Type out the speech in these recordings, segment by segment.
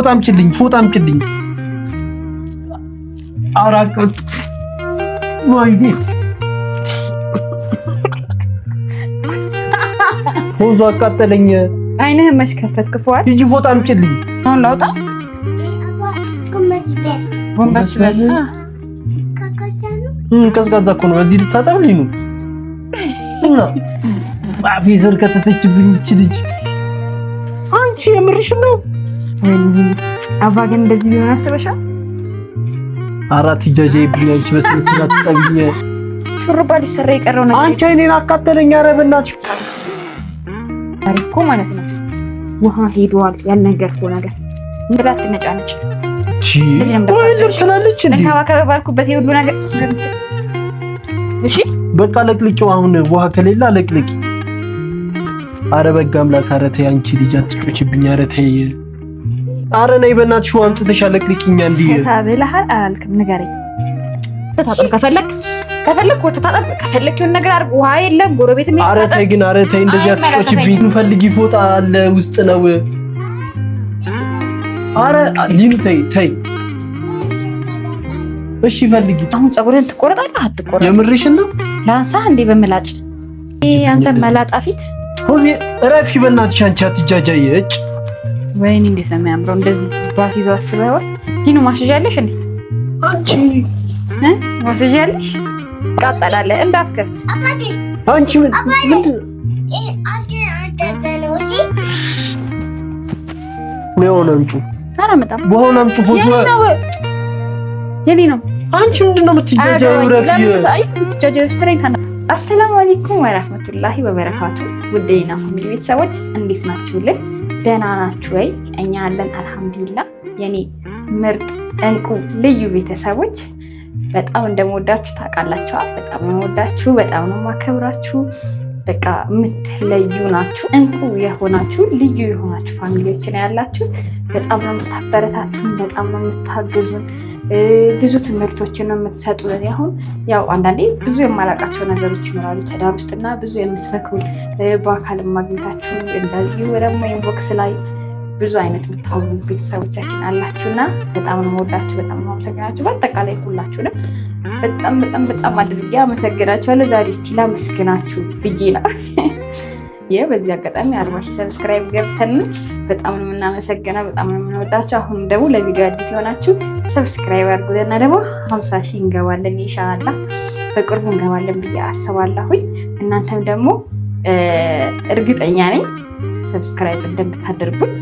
ፎጣ አምጪልኝ አራቀት ወይኔ ፎዞ አቃጠለኝ አይንህን መች ከፈትክ ፏል ሂጂ ፎጣ አምጪልኝ አሁን ላውጣ ጎንበስ በል ቀዝቃዛ እኮ ነው እዚህ ልታጠብልኝ ነው እና አፊዘር ከተተችብኝ እቺ ልጅ አንቺ የምርሽ ነው አባ ግን እንደዚህ ቢሆን አስበሻል አራት ጃጃ ይብኛች በስነስርዓት ጠብኝ ሹሩባ ሊሰራ የቀረው ነገር አንቺ እኔን አቃጠለኝ ኧረ በእናትሽ ታሪኩ ማለት ነው ውሃ ሄዷል ያልነገርኩህ ነገር እንግዳት ነጫነጭ ወይ ልትላለች እንዴ እንካባከበ ባልኩበት ይሁሉ ነገር እሺ በቃ ለቅልቂው አሁን ውሃ ከሌላ ለቅልቂ አረ በጋ አምላክ ኧረ ተይ አንቺ ልጅ አትጮችብኝ ኧረ ተይ ኧረ ነይ በእናትሽ ውሃ አምጥተሽ አለቅልቂኛ እንዴ ተታብለሃል አላልክም ንገረኝ ተታጠብ ከፈለክ ወተታጠብ ከፈለክ የሆነ ነገር አድርግ ውሃ የለም ጎረቤት ምን ኧረ ተይ ግን ኧረ ተይ እንደዚህ አትጮችብኝ እንፈልጊ ፎጣ አለ ውስጥ ነው ኧረ ሊኑ ተይ እሺ ፈልጊ አሁን ፀጉርን ትቆረጣለህ አትቆረጥ የምርሽን ነው ላንሳ እንዴ በመላጭ አንተ መላጣ ፊት ሆኔ እረፊ በእናትሽ አንቺ አትጃጃይ እጭ ወይኔ እንዴት ነው የሚያምረው እንደዚህ ባስ ይዘው አስበው ሊኑ ማሽጃለሽ እንዴ አንቺ ማሽጃለሽ ቃጠላለ እንዳትከፍት አንቺ ምንድን አንተ በሎጂ ነው አንቺ አላመጣም በሆነ አምጪ ፎቶ የኔ ነው አንቺ ምንድነው የምትጃጃው ረፊ አሰላሙ አለይኩም ወራህመቱላሂ ወበረካቱ ውዴና ፋሚሊ ቤተሰቦች እንዴት ናችሁልኝ ደህና ናችሁ ወይ እኛ አለን አልহামዱሊላህ የኔ ምርጥ እንቁ ልዩ ቤተሰቦች በጣም እንደምወዳችሁ ታውቃላችሁ በጣም እንደምወዳችሁ በጣም ነው ማከብራችሁ በቃ የምትለዩ ናችሁ እንቁ የሆናችሁ ልዩ የሆናችሁ ፋሚሊዎች ነው ያላችሁ በጣም ነው የምታበረታቱን በጣም ነው የምታግዙን ብዙ ትምህርቶችን ነው የምትሰጡን አሁን ያው አንዳንዴ ብዙ የማላውቃቸው ነገሮች ይኖራሉ ተዳር ውስጥና ብዙ የምትመክሩ በአካል ማግኘታችሁ እንደዚህ ደግሞ ኢንቦክስ ላይ ብዙ አይነት የምታውቁ ቤተሰቦቻችን አላችሁና በጣም ነው የምወዳችሁ በጣም ነው የማመሰግናችሁ በአጠቃላይ ሁላችሁንም በጣም አድርጌ አመሰግናችኋለሁ ዛሬ እስቲ ላመስግናችሁ ብዬ ነው በዚህ አጋጣሚ 40,000 ሰብስክራይብ ገብተን በጣም ነው የምናመሰግነው በጣም ነው የምንወዳችሁ አሁን ደግሞ ለቪዲዮ አዲስ ሆናችሁ ሰብስክራይብ አድርጉና ደግሞ 50,000 እንገባለን ኢንሻአላህ በቅርቡ እንገባለን ብዬ አስባለሁ እናንተም ደግሞ እርግጠኛ ነኝ ሰብስክራይብ እንደምታደርጉት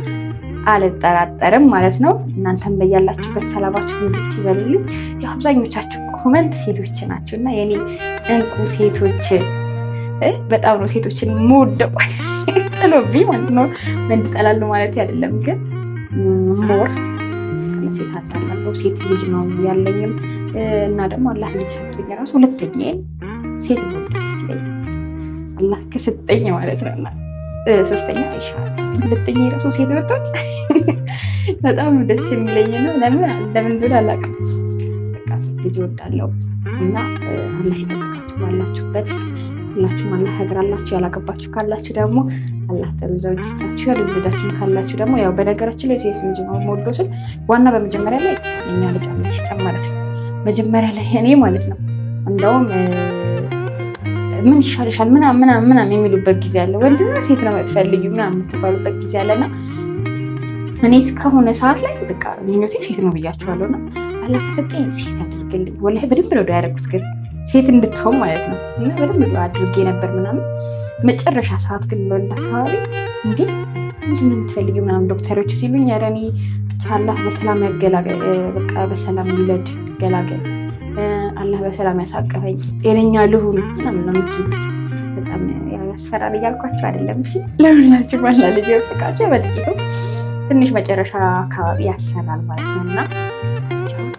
አልጠራጠርም ማለት ነው እናንተም በያላችሁበት ሰላማችሁ ብዝት ይበልልኝ አብዛኞቻችሁ ኮሜንት ሴቶች ናችሁና የኔ እንቁ ሴቶች በጣም ነው ሴቶችን ሞደው ጥሎብኝ ማለት ነው ወንድ ጠላሉ ማለት አይደለም ግን ሞር ሴት አታላለው ሴት ልጅ ነው ያለኝም እና ደግሞ አላህ ልጅ ሰጥቶኝ ራሱ ሁለተኛ ሴት ነው አላህ ከሰጠኝ ማለት ነውና ሶስተኛ ኢንሻአላህ ሁለተኛ ራሱ ሴት ወጣ በጣም ደስ የሚለኝ ነው ለምን ብለ አላውቅም በቃ ሴት ልጅ ወጣለው እና አላህ ይጠብቃችሁ ባላችሁበት ሁላችሁም አላህ ያግራላችሁ ያላገባችሁ ካላችሁ ደግሞ አላህ ተሩዛው ይስጣችሁ ያልወለዳችሁ ካላችሁ ደግሞ ያው በነገራችን ላይ ሴት ልጅ ነው ሞዶ ስል ዋና በመጀመሪያ ላይ እኛ ልጅ አላህ ይስጠን ማለት ነው መጀመሪያ ላይ እኔ ማለት ነው እንደውም ምን ይሻልሻል ምናምን የሚሉበት ጊዜ አለ ወንድና ሴት ነው የምትፈልጊው ምናምን የምትባሉበት ጊዜ አለና እኔ እስከሆነ ሰዓት ላይ በቃ ምኞቴ ሴት ነው ብያችኋለሁና አላህ ከሰጠኝ ሴት አድርግልኝ ወላሂ በደንብ ነው ያደረኩት ግን ሴት እንድትሆን ማለት ነው እና በደንብ ነው አድርጌ ነበር ምናምን መጨረሻ ሰዓት ግን ወንድ አካባቢ እንዴ ምንድነው የምትፈልጊው ምናምን ዶክተሮች ሲሉኝ ኧረ እኔ ብቻ አላህ በሰላም ያገላገል በቃ በሰላም ይለድ ገላገል አላህ በሰላም ያሳቀፈኝ ጤነኛ ልሁን ምናምን ነው የምትሉት በጣም ያስፈራል እያልኳቸው አይደለም እሺ ለሁላችሁ ባላ ልጅ ወፍቃቸው በጥቂቱ ትንሽ መጨረሻ አካባቢ ያስፈራል ማለት ነውና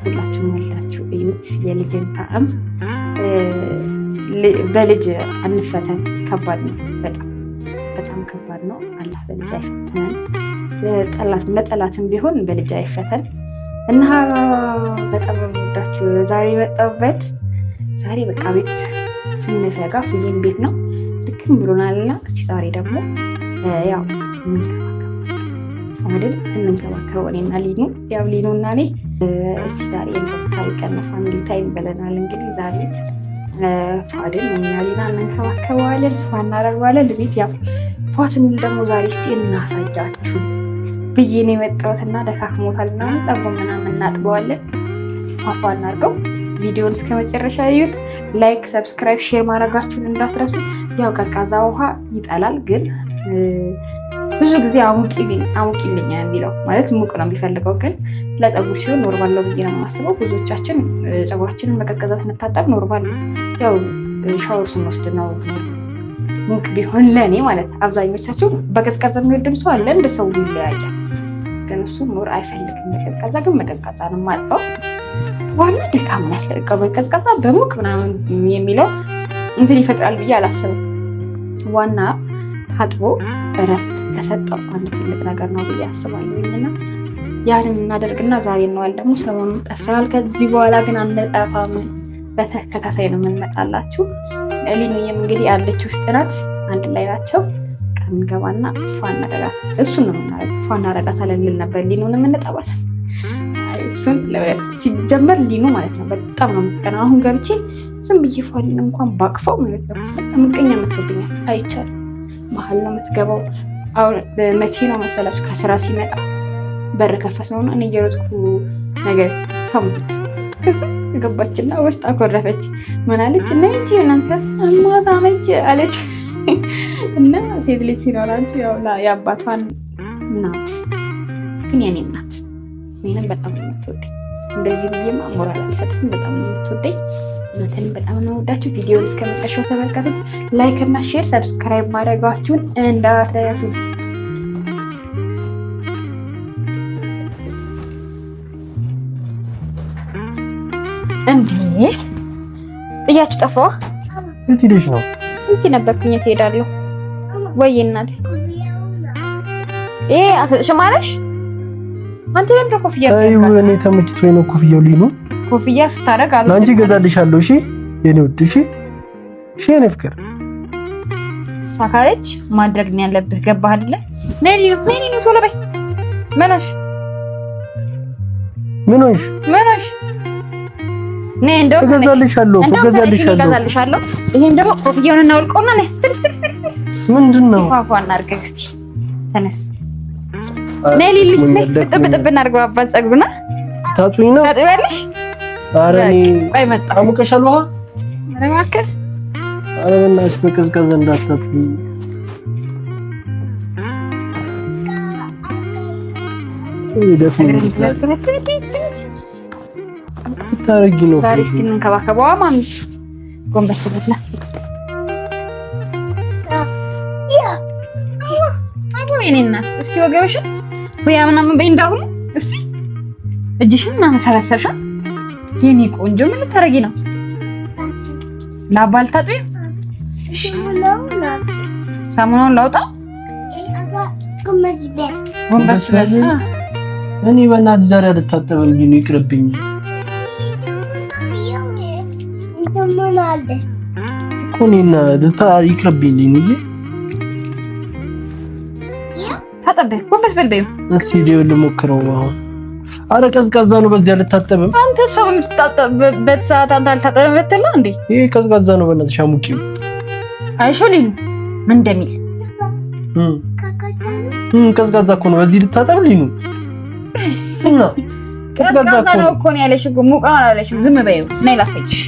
ሁላችሁም ወልዳችሁ እዩት የልጅን ጣዕም በልጅ አንፈተን ከባድ ነው በጣም ከባድ ነው አላህ በልጅ አይፈተን ለጠላትም ቢሆን በልጅ አይፈተን እና በጣም ወዳችሁ ዛሬ መጣሁበት ዛሬ በቃ ቤት ስንፈጋ ፍየን ቤት ነው ድክም ብሎናልና እስቲ ዛሬ ደግሞ ያው አይደል እንንከባከበው እኔና ሊኑ። ያው ሊኑና እኔ እስቲ ዛሬ እንክብካቤ ቀን ፋሚሊ ታይም ብለናል። እንግዲህ ዛሬ ፋድን እኔና ሊና እንንከባከበዋለን፣ እናደርገዋለን። ልቤት ያው ፏስንል ደግሞ ዛሬ እስቲ እናሳያችሁ ብዬ ነው የመጣሁትና ደካክሞታል እና ጸጉር ምናምን እናጥበዋለን። ፏፏ እናድርገው። ቪዲዮውን እስከ መጨረሻ እዩት። ላይክ፣ ሰብስክራይብ፣ ሼር ማድረጋችሁን እንዳትረሱ። ያው ቀዝቃዛ ውሃ ይጠላል፣ ግን ብዙ ጊዜ አሙቂልኝ የሚለው ማለት ሙቅ ነው የሚፈልገው፣ ግን ለጸጉር ሲሆን ኖርማል ነው ብዬ ነው የማስበው። ብዙዎቻችን ጸጉራችንን በቀዝቃዛ ስንታጠብ ኖርማል ነው። ያው ሻወር ስንወስድ ነው ሙቅ ቢሆን ለእኔ ማለት። አብዛኞቻችሁ በቀዝቃዛ የሚወድም ሰው አለ፣ እንደ ሰው ይለያያል። ግን እሱ ኖር አይፈልግም በቀዝቃዛ፣ ግን በቀዝቃዛ ነው የማጥበው። ዋና ድካም ያስለቀቀው በቀዝቃዛ በሙቅ ምናምን የሚለው እንትን ይፈጥራል ብዬ አላስብም። ዋና ታጥቦ እረፍት ከሰጠው አንድ ትልቅ ነገር ነው ብዬ አስባለሁኝና ያንን እናደርግና ዛሬ እንዋል። ደግሞ ሰሞኑን ጠፍተናል። ከዚህ በኋላ ግን አንጠፋም፣ በተከታታይ ነው የምንመጣላችሁ። ሊኑዬም እንግዲህ ያለች ውስጥ ናት፣ አንድ ላይ ናቸው። ቀን ገባና ፋናረጋ እሱን ነው የምናደርገው። ፋናረጋታለን ልል ነበር ሊኑን የምንጠባት እሱን ሲጀመር ሊኑ ማለት ነው በጣም ነው የምትቀናው። አሁን ገብቼ ዝም ብዬ ፋሊን እንኳን ባቅፈው ማለት ነው በጣም ምቀኛ መጥቶብኛል። አይቻልም። መሀል ነው የምትገባው። አሁን መቼ ነው መሰላችሁ ከስራ ሲመጣ በር ከፈት ነውና እኔ እየሮጥኩ ነገር ሰሙት። ከዛ ገባችና ውስጥ አኮረፈች። ምን አለች? እና እንጂ እናንተስ ማሳመች አለች። እና ሴት ልጅ ሲኖራችሁ ያው የአባቷን እናት ግን የኔ እናት እኔንም በጣም ነው የምትወደኝ። እንደዚህ ብዬማ ሞራል አልሰጥም። በጣም ነው የምትወደኝ። እናንተንም በጣም ነው የምወዳችሁ። ቪዲዮውን እስከ መጨረሻው ተመልከቱት። ላይክ እና ሼር፣ ሰብስክራይብ ማድረጋችሁን እንዳትረሱ። እንዴ ጥያችሁ ጠፋዋ? የት ሄደሽ ነው? እዚህ ነበርኩኝ። የት ሄዳለሁ? ወይ እናቴ አትሽም አለሽ? አንተ ለምን ኮፍያ አዩ? እኔ ተመችቶኝ ነው ኮፍያው። ሊኑ ኮፍያ ስታረግ አሉ አንቺ ገዛልሻለሁ። እሺ የኔ ውድ፣ እሺ የኔ ፍቅር። ሳካለች ማድረግ ነው ያለብህ። ገባህ አይደለ? ነይ ሊኑ ቶሎ በይ። ምንሽ ነይ እንደው ገዛልሻለሁ። ይሄን ደግሞ ኮፍያውን እናውልቀውና ነይ ትርስ ምንድነው? ፏፏ እናድርገው እስቲ። ተነስ ነይ ሊሊ፣ ጥብ እናድርገው። አባት ጸጉሩና ታጥቢኝ ነው ታጥቢያለሽ? ኧረ እኔ ቆይ መጣሁ። አሙቀሻል ውሃ? ኧረ እባክህ፣ ኧረ በእናትሽ በቀዝቃዛ እንዳታጥቢ። ታረጊ ነው ዛሬ እስቲ እንከባከበዋ። ማሚ ጎንበስ ብላ የኔ እናት እስቲ ወገብሽን ወያ ምናምን በይ። እንዳሁን እስቲ እጅሽን ምናምን ሰረሰርሻ የኔ ቆንጆ። ምን ልታረጊ ነው? ላባል ታጥቢ? እሺ ሳሙናውን ላውጣ? ጎንበስ በል። እኔ በእናትህ ዛሬ አልታጠብም። ሊኑ ይቅርብኝ እኮ እኔና ይቅርብኝ ሊኑዬ። ታጠበ ጎንበስ በል በይው እስቲ ዲዮ ልሞክረው። አሁን አረ ቀዝቃዛ ነው፣ በዚህ አልታጠብም። አንተ ሰው የምትታጠብበት ሰዓት አንተ አልታጠብም ብትል ነው እንዴ? ይሄ ቀዝቃዛ ነው፣ በእናትሽ አሙቂው። አይሾ ሊኑ ምን እንደሚል ቀዝቃዛ እኮ ነው፣ በዚህ ልታጠብ ሊኑ እና ቀዝቃዛ ነው እኮ ነው ያለሽ እኮ ሙቃ አላለሽ። ዝም በይው። ነይ ላሳይሽ።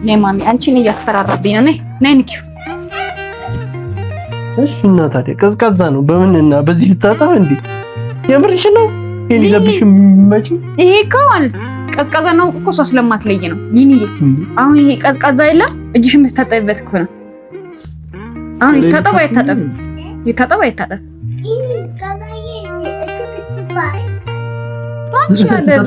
ነይ ማሚ፣ አንቺን እያስፈራራብኝ ነው። ነይ ንኪው። እሺ እና ታዲያ ቀዝቃዛ ነው በምንና በዚህ ልታጠብ እንዴ? የምርሽ ነው? ይሄን ይዘብሽ መጪ? ይሄ እኮ ማለት ቀዝቃዛ ነው እኮ እሷ ስለማትለይ ነው። ይሄ አሁን ይሄ ቀዝቃዛ የለም እጅሽ የምትታጠቢበት እኮ ነው። አሁን ይታጠብ አይታጠብ? ይታጠብ አይታጠብ? አንቺ አይደለም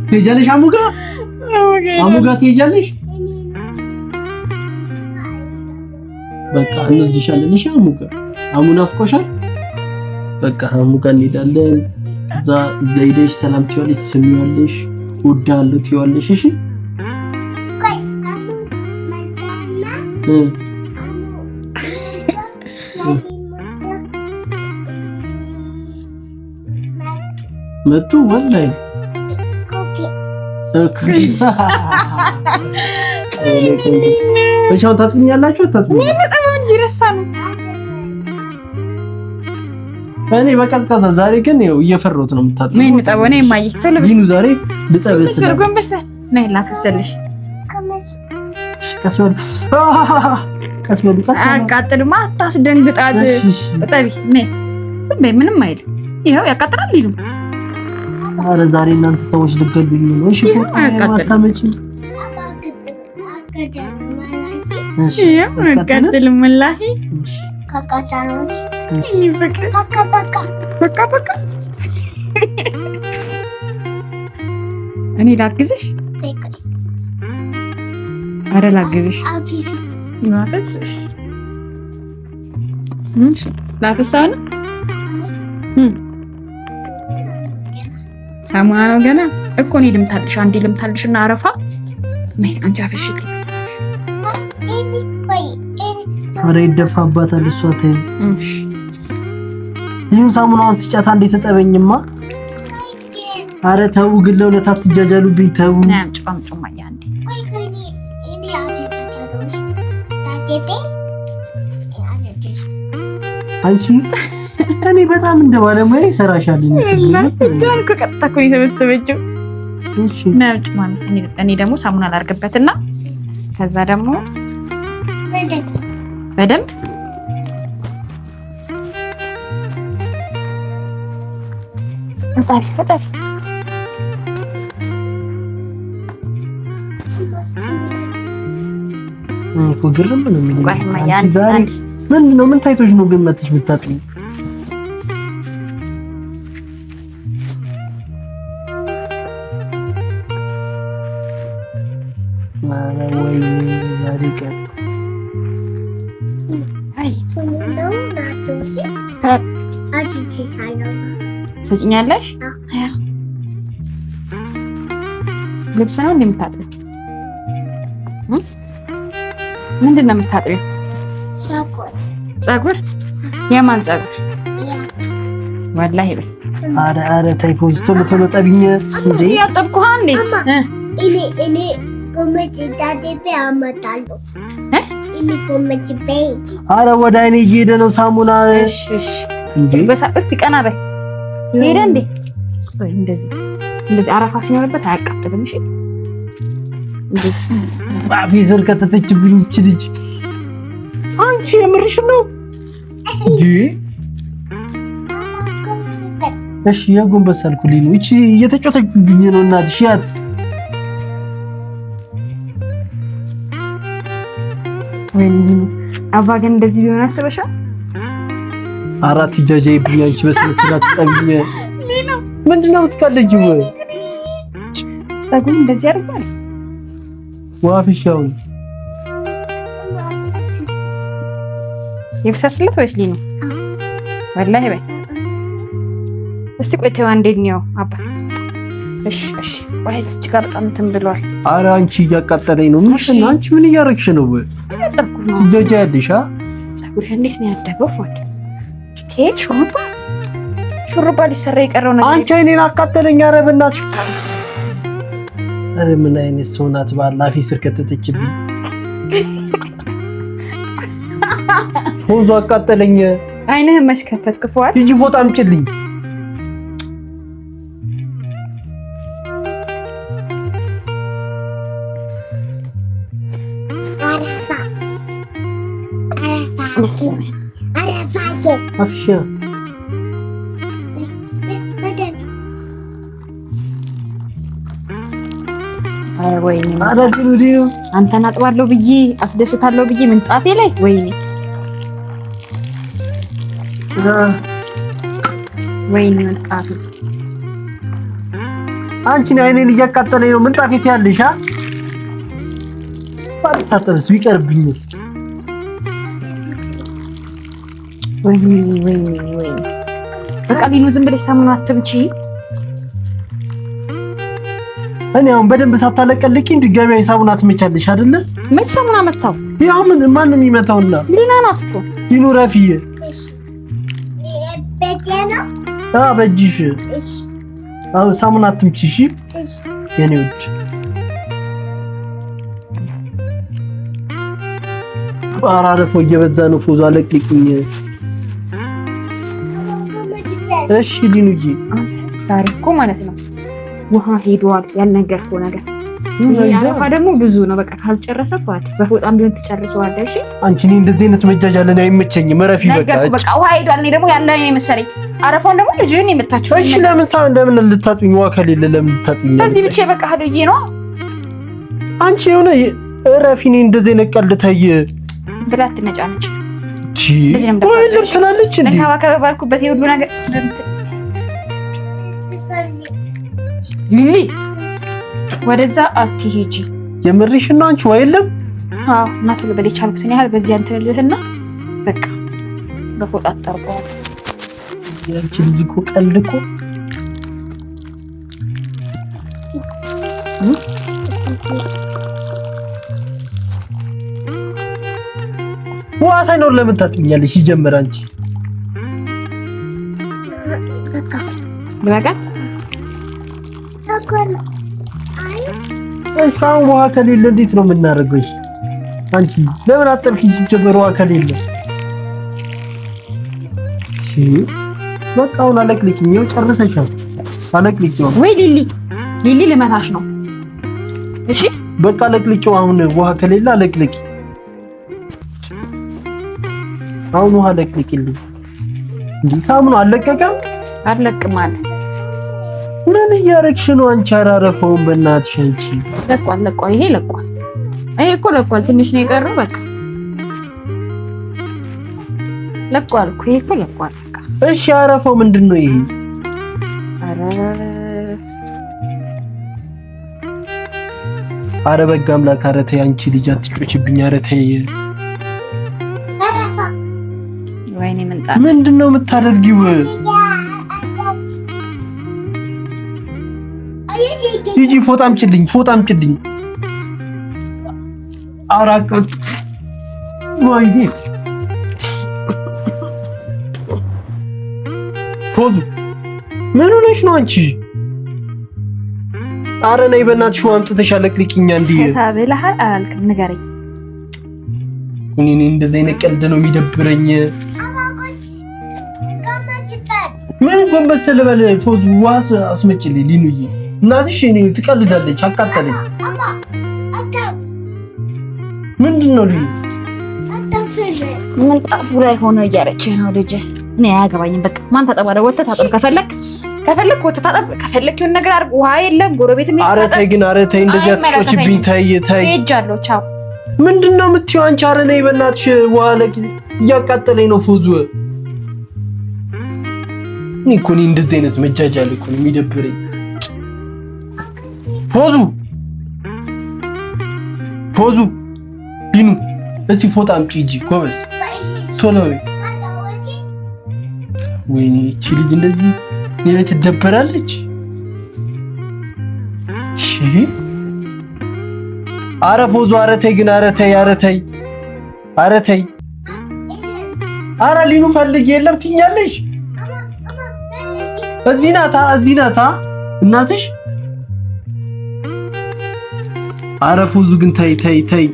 ትሄጃለሽ? አሙጋ ትሄጃለሽ? በቃ እንወስድሻለን። እሺ አሙጋ፣ አሙና አፍቆሻል። በቃ አሙጋ እንሄዳለን። እዛ ሄደሽ ሰላም ትይዋለሽ፣ ትስሚዋለሽ፣ እወድሃለሁ ትይዋለሽ። እሺ መጡ ወላሂ እሻው ታጥኛላችሁ እኔ በቀዝቃዛ ዛሬ ግን ይኸው እየፈራሁት ነው የምታጥበው። ምን ጠበው ነው የማይተል ቢኑ ዛሬ ልጠበስ ነው ጎንበስ ነይ ላፍሰልሽ ቀስበል አቃጥልማ አታስደንግጣት። ጠቢ ነይ ዝም በይ ምንም አይል ይኸው ያቃጥላል ይሉ። ኧረ ዛሬ እናንተ ሰዎች ልትገሉኝ ነው። እሺ አታመጪ አቃጥልም ወላሂ እኔ ላግዝሽ? ኧረ ላግዝሽ። ላፍሳው ነው ሳሙና ነው ገና እኮ እኔ ልምታልሽ። አንዴ ልምታልሽ እና አረፋ ነይ አንቺ አፍሽ ኧረ ይደፋባታል እሷ ተይ። ይሄን ሳሙናውን ሲጫታ እንዴት ተጠበኝማ። ኧረ ተው ግን ለሁለት አትጃጃሉብኝ ተው። አንቺ እኔ በጣም እንደ ባለሙያ ይሰራሻል። እጇን ከቀጥታ እኮ የሰበሰበችው ነጭ ማለት እኔ ደግሞ ሳሙና ላድርግበትና ከዛ ደግሞ በደንብ ፈጣሪ እኮ ግርም ነው የሚለኝ ዛሬ ምንድን ነው? ምን ታይቶሽ ነው ግን መተሽ የምታጥኚው? ወይኔ ዛሬ ቀን ሰጭኛለሽ? ልብስ ነው እንደምታጥቢው? ምንድን ነው የምታጥቢው? ፀጉር? የማን ፀጉር? ወላሂ በይ። ኧረ ተይ ፎዚ ቶሎ ቶሎ ጠቢኝ እንዴ! ያጠብኩህ እንዴ? እኔ ጎመጅ ዳዴቤ አመጣለሁ። ጎመጅ በይ። ኧረ ወደ አይኔ እየሄደ ነው ሳሙና። እሺ እስቲ ቀና በይ። ሄደ እንዴ? እንደዚህ አረፋ ሲኖርበት አያቃጥልም። እሺ ባቢ ዘር ከተተችብኝ እቺ ልጅ። አንቺ የምርሽ ነው እንዴ? እሺ ያጎንበስ አልኩልኝ ነው። እቺ እየተጮተችብኝ ነው እናትሽ ያት ወይኔ አባ ግን እንደዚህ ቢሆን አስበሻል? አራት ጃጃይ ብያንቺ በስነ ስርዓት ጠብኝ። ምንድነው የምትቀልጂው? ፀጉር እንደዚህ ያደርጋል ዋፍሻው ይፍሰስለት ወይስ ሊኑ? ወላሂ በይ እስቲ ቆይ ተው አንዴኛው አባ። እሺ ወይ እዚህ ጋር በጣም እንትን ብሏል። ኧረ አንቺ እያቃጠለኝ ነው። ምን አንቺ ምን እያረግሽ ነው? ትጃጃያለሽ? ፀጉር እንዴት ነው ያደገው? ፎድ ሹሩባ ሊሰራ የቀረው ነገር አንቺ እኔን አቃጠለኝ። ኧረ በእናትሽ ኧረ ምን አይነት ሰው ናት? ባላፊ ስር ከተተችብኝ ፎዞ አቃጠለኝ። አይንህን መች ከፈትክ? ፎድ ሂጂ ፎጣ አምጪልኝ። አፍሻ ወይኔ አዳጅ አንተን አጥባለሁ ብዬ አስደስታለሁ ብዬ ምንጣፌ ላይ ወይኔ ምንጣፌ። አንቺን አይኔን እያቃጠለኝ ነው። ምንጣፌ ትያለሽ? ባልታጠብስ ቢቀርብኝስ? ወይኔ በቃ ቢኑ ዝም ብለሽ ሳሙና አትብቺ። እኔ አሁን በደንብ ሳታለቀልቂ ድጋሚ ሳሙና ትመቻለሽ አይደለ? መች ሳሙና መታው? ያው ማን ነው የሚመታውና? ሊና ናት እኮ ሊኑ ረፊዬ። በጀና በእጅሽ ሳሙና አትምጪ እሺ የኔ ውድ። አራረፈው እየበዛ ነው። ፎዞ አለቅልኝ። እሺ ሊኑዬ ዛሬ እኮ ማለት ነው ውሃ ሄዷል ያልነገርኩህ ነገር። አረፋ ደግሞ ብዙ ነው። በቃ ካልጨረሰ ፏት በፎጣም ቢሆን ትጨርሰዋለህ። እሺ አንቺ እኔ እንደዚህ አይነት መጃጃለን አይመቸኝም። ረፊ በቃ ውሃ ሄዷል። እኔ ደግሞ ያለ እኔ መሰለኝ አረፋውን ደግሞ ልጅህን የምታቸው። እሺ ለምን ልታጥኝ? ውሃ ከሌለ ለምን ልታጥኝ? በዚህ ብቻ በቃ ሄዶዬ ነው። አንቺ የሆነ ረፊ እኔ እንደዚህ አይነት ቀልድ ተይ ብላ አትነጫነጭ። ወይ ልትላለች እንዴ? እንካባከበ ባልኩበት የሁሉ ነገር ሊሊ ወደዛ አትሄጂ። የምርሽና አንቺ ወይ የለም? አዎ እናት ልበል የቻልኩትን ያህል በዚህ አንተ ልህና በቃ በፎጣ አጣርቀው። ያንቺ ልጅ እኮ ቀልድ እኮ ውሃ ሳይኖር ለምን ታጥኛለሽ? ሲጀመር አንቺ በቃ እሷን ውሃ ከሌለ እንዴት ነው የምናደርገው? አንቺ ለምን አጠብኪ? ሲጀመር ውሃ ከሌለ በቃ አሁን አለቅልቂኝ። ይኸው ጨርሰሻል። አለቅልቂው ወይ ሊሊ ልመታሽ ነው። እሺ በቃ አለቅልቂው። አሁን ውሃ ከሌለ አለቅልቂ። አሁን ውሃ አለቅልቂልኝ። እንዴ ሳሙኑ አለቀቀም? አለቅም አለ። ምን እያረግሽ ነው አንቺ? አራረፈውን በእናትሽ አንቺ። ለቋል። ይሄ ለቋል። ይሄ እኮ ለቋል። ትንሽ ነው የቀረው። በቃ ለቋል እኮ ይሄ እኮ ለቋል። በቃ እሺ አረፈው ምንድን ነው ይሄ? ኧረ በጋ አምላክ፣ ኧረ ተይ አንቺ ልጅ አትጮችብኝ። ኧረ ተይ። ወይኔ ምንጣ ምንድን ነው የምታደርጊው? ሂጂ ፎጣ አምጪልኝ። አራቀት ወይኔ ፎዙ ምን ሆነሽ ነው አንቺ? ኧረ ነይ በእናትሽ ውሃ አምጥተሽ አለቅልቂኛ። እንዴ ታብለሃል አላልክም? ንገረኝ። እኔ እንደዚህ አይነት ቀልድ ነው የሚደብረኝ። ምን ጎንበስ ልበል? ፎዙ ውሃ አስመጭልኝ። ሊኑዬ እናትሽ እኔ ትቀልዳለች። አቃጠለኝ። ምንድን ነው ሊኑ? ምንጣፉ ላይ ሆነ እያለች ነው ልጅ። እኔ አያገባኝም። በቃ ማን ታጠባለ? ወተት ታጠብ። ከፈለክ ወተት ታጠብ። ከፈለክ የሆነ ነገር አድርግ። ውሃ የለም ጎረቤትም ይታጠብ። ኧረ ተይ ግን፣ ኧረ ተይ እንደዚህ አትጮችብኝ። ተይ ሄጃለሁ። ቻው። ምንድን ነው የምትይው አንቺ? ኧረ ነይ በእናትሽ ውሃ እያቃጠለኝ ነው ፎዙ። እኔ እኮ እንደዚህ አይነት መጃጃል እኮ ነው የሚደብረኝ። ፎዙ ሊኑ እስቲ ፎጣ አምጪ ሂጂ ጎበዝ፣ ቶሎ በይ። ወይኔ እቺ ልጅ እንደዚህ እኔ ላይ ትደበራለች። ኧረ ፎዙ ኧረ ተይ ግን፣ ኧረ ተይ። ኧረ ሊኑ ፈልጊ የለም ትይኛለሽ። እዚህ ናታ እናትሽ። ኧረ ፎዙ ግን ተይ።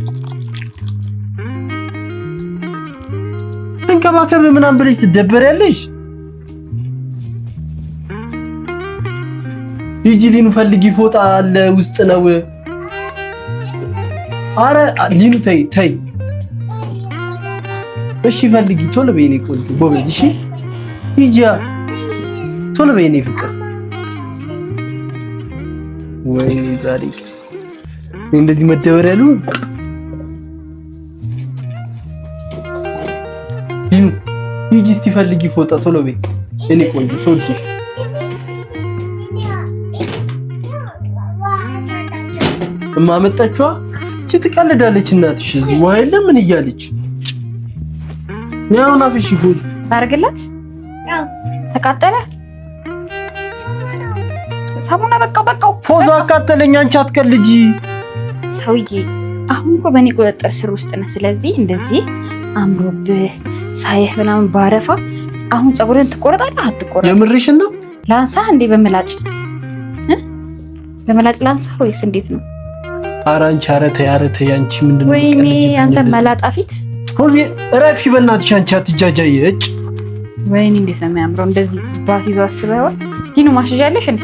እንከባከብ ምናምን ብለሽ ትደበሪያለሽ። ሂጂ ሊኑ ፈልጊ፣ ፎጣ አለ ውስጥ ነው። ኧረ ሊኑ ተይ። እሺ ፈልጊ፣ ቶሎ በይ የእኔ ቆንጆ ጎበዝ። እሺ ሂጂ ቶሎ በይ የእኔ ፍቅር። ወይኔ ዛሬ እንደዚህ መደበር ያሉ ሊኑ ሂጂ እስቲ ፈልጊ ፎጣ ቶሎ በይ የእኔ ቆንጆ ሶልሽ። እማመጣችዋ እቺ ትቀልዳለች እናትሽ። እዚህ ውሃ የለም ምን እያለች ነው? ናፍሽ ፎዙ ታርግላት። ተቃጠለ ሳሙና በቃው። ፎዙ አቃጠለኝ። አንቺ አትቀልጂ ሰውዬ። አሁን እኮ በእኔ ቁጥጥር ስር ውስጥ ነህ። ስለዚህ እንደዚህ አምሮብህ ሳይህ ምናምን ባረፋ አሁን ፀጉርን ትቆረጣለህ አትቆረጥ? የምርሽን ነው? ላንሳ እንዴ በምላጭ በምላጭ ላንሳ ወይስ እንዴት ነው? ኧረ አንቺ ኧረ ተይ አንቺ ምንድነው? ወይኔ አንተ መላጣ ፊት ሆይ እረፊ በእናትሽ አንቺ አትጃጃይ። እጭ ወይኔ እንዴት ነው የሚያምረው እንደዚህ ባስ ይዞ አስበው። ዲኑ ማስያለሽ እንዴ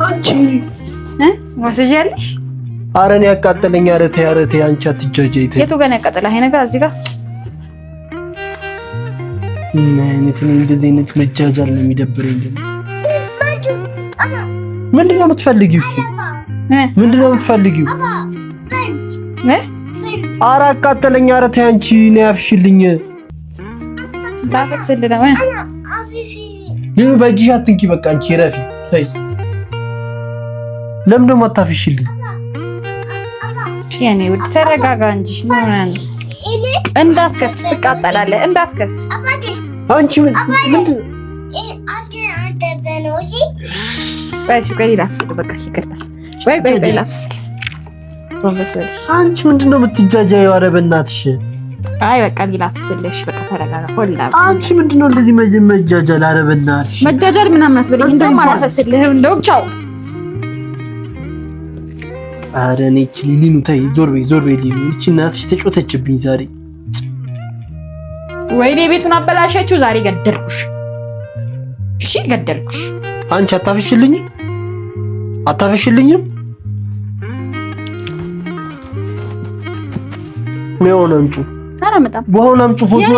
አንቺ ማስያለሽ? ኧረ እኔ ያቃጠለኝ። ኧረ ተይ አንቺ አትጃጃይ። የቱ ጋር ነው ያቃጠለ? ይሄ ነገር እዚህ ጋር እንደዚህ አይነት መጃጃል ነው የሚደብረኝ። ምንድን ነው የምትፈልጊው? ምንድን ነው የምትፈልጊው? ኧረ አቃጠለኝ። ኧረ ተይ አንቺ ነው ያፍሽልኝ። ታፈስል ነው ይሄ በእጅሽ አትንኪ። በቃ አንቺ ረፊ ተይ። ለምን ደግሞ አታፍሽልኝ? የኔ ውድ ተረጋጋ እንጂ ምን ሆነ ነው? እንዳትከፍት ትቃጠላለህ። እንዳትከፍት አንቺ ምንድን ቆይ ላፍስል። በቃ ይቅርታ። ቆይ ላፍስል። አንቺ ምንድን ነው የምትጃጃይው? ኧረ በእናትሽ አይ በቃ ላፍስልሽ። በቃ ተረጋጋ። ሁላ አንቺ ምንድን ነው እንደዚህ መጃጃል? ኧረ በእናትሽ መጃጃል ምናምን አትበለኝ። እንደውም አላፈስልህም። እንደውም ቻው። ኧረ እኔ እቺ ሊኑ ተይ፣ ዞር በይ ሊኑ። እቺ እናትሽ ተጮተችብኝ ዛሬ። ወይኔ ቤቱን አበላሸችው ዛሬ። ገደልኩሽ። እሺ ገደልኩሽ። አንቺ አታፈሽልኝም? ምን አምጪ? አላመጣም። በኋላ አምጪ ፎቶ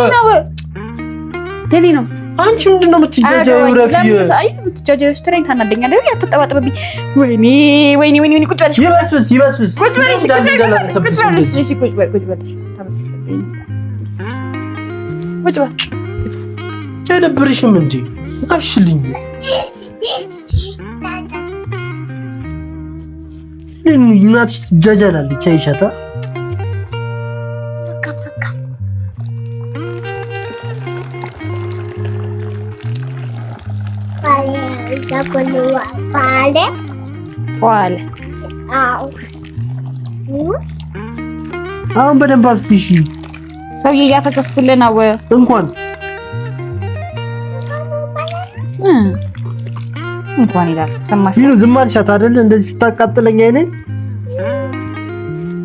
የኔ ነው። አንቺ ምንድን ነው የምትጃጃይው? ረፊ አይ የምትጃጃይው ስትሬን ታናደኛለህ። ያተጠባጠበብኝ። ወይኔ ቁጭ በልሽ። ይበስብስ ቁጭ በልሽ። ቁጭ በልሽ። አይደብርሽም እንዴ? አፍሽልኝ። እናትሽ ትጃጃላለች። አይሻታ አሁን በደንብ አፍስሽ። ሰውዬ እያፈሰስኩልህ ነው። እንኳን ይላል። ሰማሽ? ቢሉ ዝም አልሻት አይደል? እንደዚህ ስታቃጥለኝ አይኔን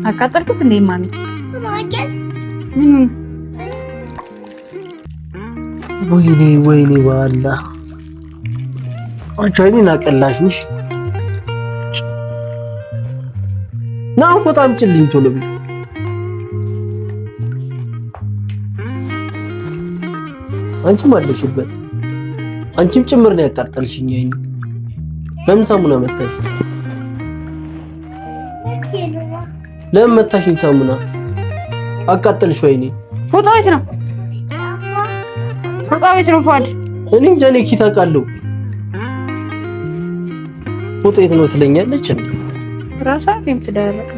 አቃጠልኩት እንዴ ማሚ? ወይኔ ዋላ አንቺ አይኔን አቀላሽሽ። ና ፎቶ አምጪልኝ ቶሎ ቢል። አንቺም አለሽበት። አንቺም ጭምር ነው ያቃጠልሽኝ አይኔ። ለምን ሳሙና መታሽ? ለምን መታሽኝ? ሳሙና አቃጠልሽ አይኔ። ፎቶ ቤት ነው ፏድ። እኔ እንጃ እኔ ኪት አውቃለሁ። ፎቶ ቤት ነው ትለኛለች እንዴ? ራሳ ፊልም ትደረቅ።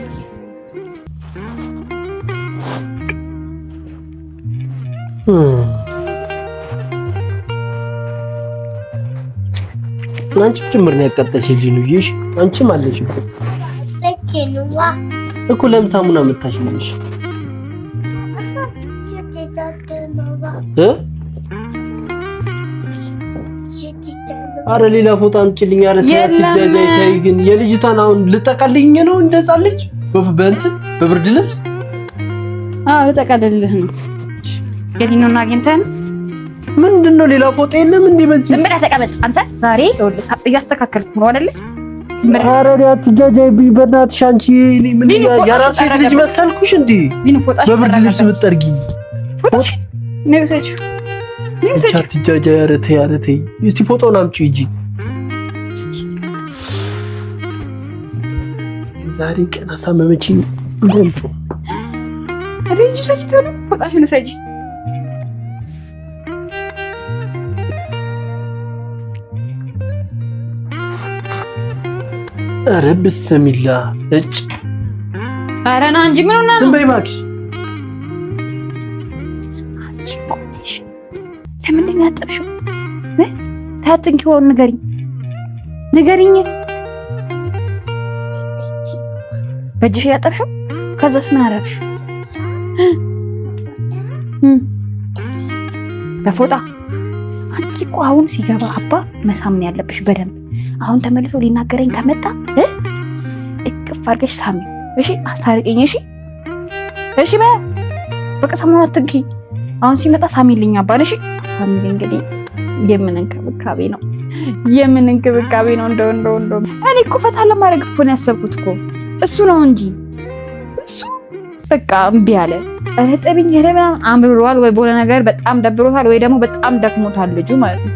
አንቺ ጭምር ነው ያቃጠልሽልኝ ነው ይሽ። አንቺም አለሽበት እኮ። ለምን ሳሙና መታሽ ነሽ? አረ ሌላ ፎቶ አምጪልኝ። አረ ተይ ግን የልጅቷን አሁን ልጠቀልኝ ነው እንደጻለች በእንትን በብርድ ልብስ። አዎ ልጠቀልልህ ነው። ገዲኖና አግኝተን ምንድነው? ሌላ ፎቶ የለም እንዴ? በዚህ ዝም ብለህ ተቀመጥ አንተ። ዛሬ እያስተካከልኩ ነው አይደል? ዝም ብለህ አረ አትጃጃይብኝ በእናትሽ። አንቺ ምን የአራት ሴት ልጅ መሰልኩሽ እንዴ? በብርድ ልብስ ብትጠርጊ ነው ሰጭ አትጃጃይ። ኧረ ተይ እስቲ ፎቶውን አምጪ እንጂ። ዛሬ ቀን አሳመመችኝ። እንዴት ነው አዲስ ሰጭ ተሉ ፎቶሽን ሰጭ። ኧረ ብስሚላ እጭ። ኧረ ና እንጂ ምን ሆነህ ነው? ዝም በይ እባክሽ። ለምንድን ነው ያጠብሽው? ታጥንኪውን ንገሪኝ። በእጅሽ ያጠብሽው? ከዛስ ምን አደረግሽ? በፎጣ አንቺ እኮ አሁን ሲገባ አባ መሳምን ያለብሽ በደንብ። አሁን ተመልሶ ሊናገረኝ ከመጣ እቅፍ አድርገሽ ሳሚ። እሺ አስታርቂኝ። እሺ በቃ ሰሞኑን አትንኪ። አሁን ሲመጣ ሳሚልኝ አባን። እሺ ፋሚሊ እንግዲህ የምን እንክብካቤ ነው እንደው እኔ እኮ ፈታ ለማድረግ እኮ ነው ያሰብኩት እኮ እሱ ነው እንጂ እሱ በቃ እምቢ አለ። እረጠብኝ ምናምን አምርሯል ወይ በሆነ ነገር በጣም ደብሮታል ወይ ደግሞ በጣም ደክሞታል ልጁ ማለት ነው።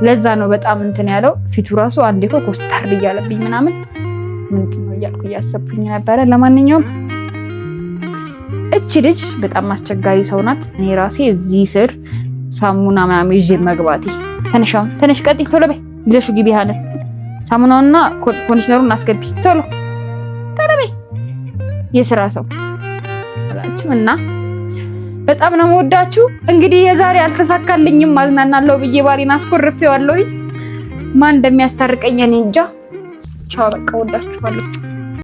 ለዛ ነው በጣም እንትን ያለው ፊቱ ራሱ አንዴ እኮ ኮስተር እያለብኝ ምናምን ምንድን ነው እያልኩ እያሰብኩኝ ነበረ። ለማንኛውም እቺ ልጅ በጣም አስቸጋሪ ሰው ናት። እኔ ራሴ እዚህ ስር ሳሙና ምናምን ይዤ መግባቴ ተነሽ ቀጥ ቶሎ በይ ይዘሽው ግቢ ያለ ሳሙናውና ኮንዲሽነሩን አስገቢ ቶሎ በይ የስራ ሰው አላችሁ። እና በጣም ነው የምወዳችሁ። እንግዲህ የዛሬ አልተሳካልኝም ማዝናናለሁ ብዬ ባሌን አስኮርፌዋለሁ። ማን እንደሚያስታርቀኝ እኔ እንጃ። ቻው በቃ ወዳችኋለሁ።